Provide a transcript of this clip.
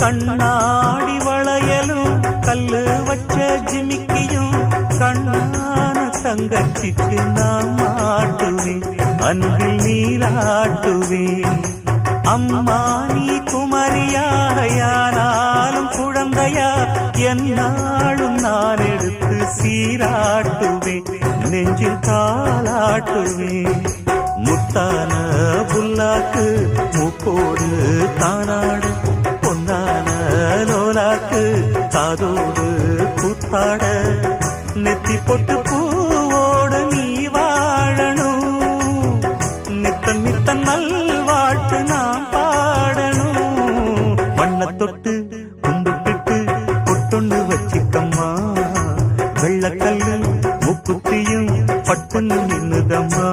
கண்ணாடி வளையலும் கல்லு வச்ச ஜிமிக்கியும் கண்ணான தங்கச்சிக்கு நான் மாட்டுவேன், அன்பில் நீராட்டுவேன். அம்மா நீ குமரியாயானாலும் குழந்தையா என்னாலும் நான் எடுத்து சீராட்டுவேன், நெஞ்சில் தாளாட்டுவேன். முத்தான புல்லாக்கு மூக்கோடு தானாடு, பொன்னான லோலாக்கு காதோடு கூத்தாட, நெத்தி பொட்டு பூவோடு நீ வாழணும், நித்தன் நித்தன் நல்வாழ்த்து நான் பாடணும். வண்ண தொட்டு கும்பிட்டுட்டு பொட்டொன்னு வச்சிக்கம்மா, வெள்ளக்கல்லு முக்குத்தியும் பட்டுன்னு நின்னுதம்மா.